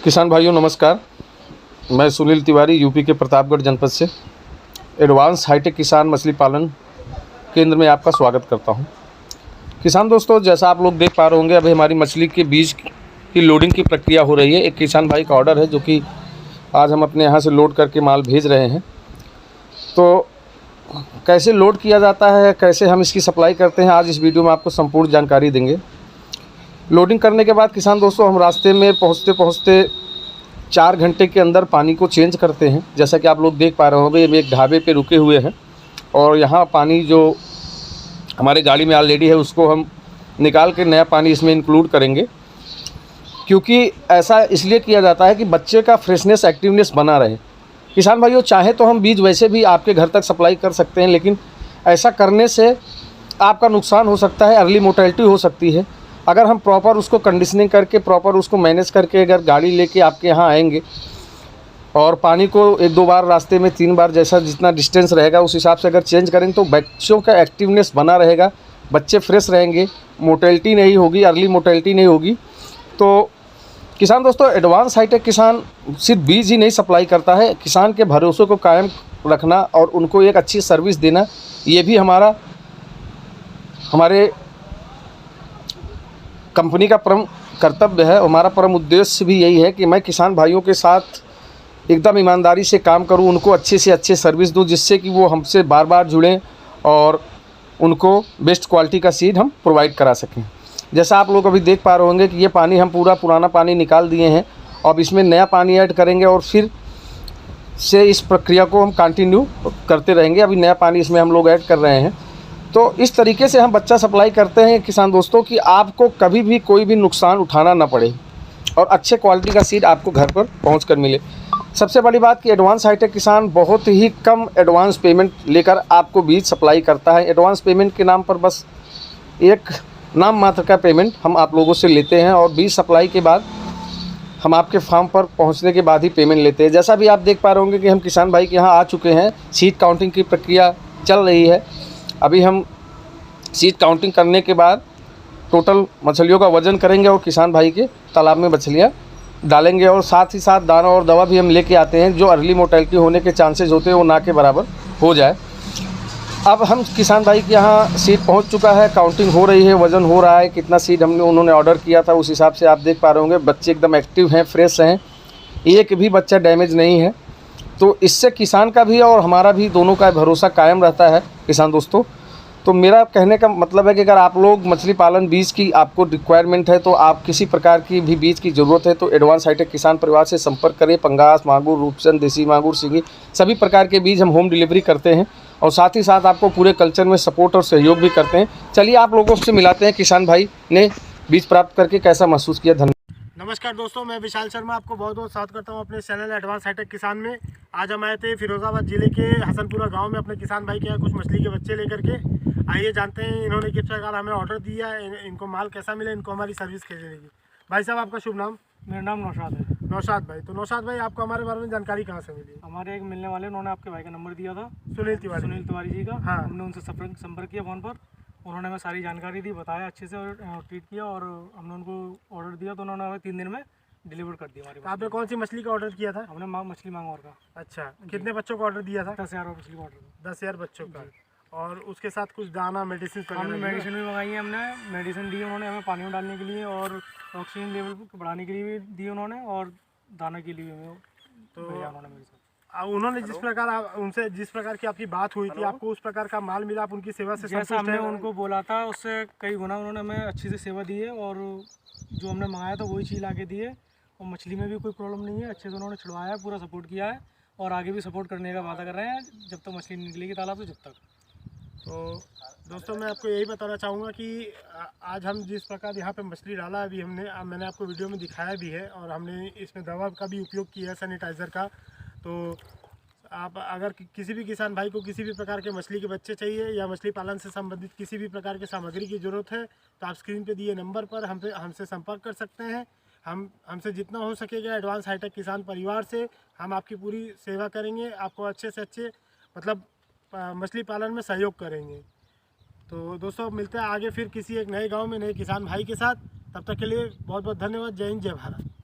किसान भाइयों नमस्कार। मैं सुनील तिवारी यूपी के प्रतापगढ़ जनपद से एडवांस हाईटेक किसान मछली पालन केंद्र में आपका स्वागत करता हूं। किसान दोस्तों, जैसा आप लोग देख पा रहे होंगे, अभी हमारी मछली के बीज की लोडिंग की प्रक्रिया हो रही है। एक किसान भाई का ऑर्डर है जो कि आज हम अपने यहाँ से लोड करके माल भेज रहे हैं। तो कैसे लोड किया जाता है, कैसे हम इसकी सप्लाई करते हैं, आज इस वीडियो में आपको संपूर्ण जानकारी देंगे। लोडिंग करने के बाद किसान दोस्तों, हम रास्ते में पहुँचते 4 घंटे के अंदर पानी को चेंज करते हैं। जैसा कि आप लोग देख पा रहे होंगे, हम एक ढाबे पे रुके हुए हैं और यहाँ पानी जो हमारे गाड़ी में ऑलरेडी है उसको हम निकाल के नया पानी इसमें इंक्लूड करेंगे। क्योंकि ऐसा इसलिए किया जाता है कि बच्चे का फ्रेशनेस, एक्टिवनेस बना रहे। किसान भाइयों, चाहे तो हम बीज वैसे भी आपके घर तक सप्लाई कर सकते हैं, लेकिन ऐसा करने से आपका नुकसान हो सकता है, अर्ली मोर्टेलिटी हो सकती है। अगर हम प्रॉपर उसको कंडीशनिंग करके, प्रॉपर उसको मैनेज करके अगर गाड़ी लेके आपके यहाँ आएंगे और पानी को 1-2 बार, रास्ते में 3 बार, जैसा जितना डिस्टेंस रहेगा उस हिसाब से अगर चेंज करेंगे तो बच्चों का एक्टिवनेस बना रहेगा, बच्चे फ्रेश रहेंगे, मोर्टेलिटी नहीं होगी, अर्ली मोर्टेलिटी नहीं होगी। तो किसान दोस्तों, एडवांस हाईटेक किसान सिर्फ बीज ही नहीं सप्लाई करता है, किसान के भरोसे को कायम रखना और उनको एक अच्छी सर्विस देना, ये भी हमारे कंपनी का परम कर्तव्य है। हमारा परम उद्देश्य भी यही है कि मैं किसान भाइयों के साथ एकदम ईमानदारी से काम करूं, उनको अच्छे से अच्छे सर्विस दूं, जिससे कि वो हमसे बार बार जुड़ें और उनको बेस्ट क्वालिटी का सीड हम प्रोवाइड करा सकें। जैसा आप लोग अभी देख पा रहे होंगे कि ये पानी हम पूरा पुराना पानी निकाल दिए हैं, अब इसमें नया पानी ऐड करेंगे और फिर से इस प्रक्रिया को हम कंटिन्यू करते रहेंगे। अभी नया पानी इसमें हम लोग ऐड कर रहे हैं। तो इस तरीके से हम बच्चा सप्लाई करते हैं किसान दोस्तों कि आपको कभी भी कोई भी नुकसान उठाना ना पड़े और अच्छे क्वालिटी का सीड आपको घर पर पहुँच कर मिले। सबसे बड़ी बात कि एडवांस हाईटेक किसान बहुत ही कम एडवांस पेमेंट लेकर आपको बीज सप्लाई करता है। एडवांस पेमेंट के नाम पर बस एक नाम मात्र का पेमेंट हम आप लोगों से लेते हैं और बीज सप्लाई के बाद हम आपके फार्म पर पहुंचने के बाद ही पेमेंट लेते हैं। जैसा भी आप देख पा रहे होंगे कि हम किसान भाई के यहाँ आ चुके हैं, सीड काउंटिंग की प्रक्रिया चल रही है। अभी हम सीड काउंटिंग करने के बाद टोटल मछलियों का वज़न करेंगे और किसान भाई के तालाब में मछलियाँ डालेंगे और साथ ही साथ दाना और दवा भी हम लेके आते हैं, जो अर्ली मोर्टेलिटी होने के चांसेस होते हैं वो ना के बराबर हो जाए। अब हम किसान भाई के यहाँ सीड पहुँच चुका है, काउंटिंग हो रही है, वज़न हो रहा है, कितना सीड उन्होंने ऑर्डर किया था उस हिसाब से आप देख पा रहे होंगे। बच्चे एकदम एक्टिव हैं, फ्रेश हैं, एक भी बच्चा डैमेज नहीं है। तो इससे किसान का भी और हमारा भी दोनों का भरोसा कायम रहता है किसान दोस्तों। तो मेरा कहने का मतलब है कि अगर आप लोग मछली पालन बीज की आपको रिक्वायरमेंट है, तो आप किसी प्रकार की भी बीज की ज़रूरत है तो एडवांस हाईटेक किसान परिवार से संपर्क करें। पंगास, मांगुर, रूपचंद, देसी मांगुर, सिंगी, सभी प्रकार के बीज हम होम डिलीवरी करते हैं और साथ ही साथ आपको पूरे कल्चर में सपोर्ट और सहयोग भी करते हैं। चलिए आप लोगों से मिलाते हैं किसान भाई ने बीज प्राप्त करके कैसा महसूस किया। धन्यवाद। नमस्कार दोस्तों, मैं विशाल शर्मा आपको बहुत बहुत स्वागत करता हूं अपने चैनल एडवांस हाईटेक किसान में। आज हम आए थे फिरोजाबाद जिले के हसनपुरा गांव में अपने किसान भाई के यहाँ कुछ मछली के बच्चे लेकर के। आइए जानते हैं इन्होंने किस प्रकार हमें ऑर्डर दिया है, इनको माल कैसा मिला, इनको हमारी सर्विस कैसे देगी। भाई साहब, आपका शुभ नाम? मेरा नाम नौशाद है। नौशाद भाई, तो नौशाद भाई आपको हमारे बारे में जानकारी कहाँ से मिली? हमारे एक मिलने वाले, उन्होंने आपके भाई का नंबर दिया था, सुनील तिवारी जी का। हाँ, हमने उनसे संपर्क किया फ़ोन पर, उन्होंने हमें सारी जानकारी दी, बताया अच्छे से और ट्रीट किया और हमने उनको ऑर्डर दिया तो उन्होंने हमें 3 दिन में डिलीवर कर दिया हमारे। आपने कौन सी मछली का ऑर्डर किया था? हमने मछली मांगोर का। अच्छा, कितने बच्चों का ऑर्डर दिया था? 10,000 मछली का ऑर्डर। 10,000 बच्चों का। और उसके साथ कुछ दाना, मेडिसिन? हमने मेडिसिन भी मंगाई है, हमने मेडिसिन दी उन्होंने हमें पानी में डालने के लिए और ऑक्सीजन लेवल बढ़ाने के लिए भी दी उन्होंने और दाना के लिए भी हमें तो उन्होंने जिस प्रकार की आपकी बात हुई थी, आपको उस प्रकार का माल मिला, आप उनकी सेवा से जैसा हमने उनको बोला था उससे कई गुना उन्होंने हमें अच्छी से सेवा दी है और जो हमने मंगाया था वही चीज़ लाके दी है और मछली में भी कोई प्रॉब्लम नहीं है। अच्छे से उन्होंने छुड़वाया है, पूरा सपोर्ट किया है और आगे भी सपोर्ट करने का वादा कर रहे हैं जब तक मछली निकलेगी तालाब से, जब तक। तो दोस्तों, मैं आपको यही बताना चाहूँगा कि आज हम जिस प्रकार यहाँ पे मछली डाला अभी मैंने आपको वीडियो में दिखाया भी है और हमने इसमें दवा का भी उपयोग किया है, सैनिटाइज़र का। तो आप अगर किसी भी किसान भाई को किसी भी प्रकार के मछली के बच्चे चाहिए या मछली पालन से संबंधित किसी भी प्रकार की सामग्री की ज़रूरत है तो आप स्क्रीन पे दिए नंबर पर हमसे संपर्क कर सकते हैं। हमसे जितना हो सकेगा एडवांस हाईटेक किसान परिवार से हम आपकी पूरी सेवा करेंगे, आपको अच्छे से अच्छे मतलब मछली पालन में सहयोग करेंगे। तो दोस्तों, मिलते हैं आगे फिर किसी एक नए गांव में नए किसान भाई के साथ। तब तक के लिए बहुत बहुत धन्यवाद। जय हिंद, जय भारत।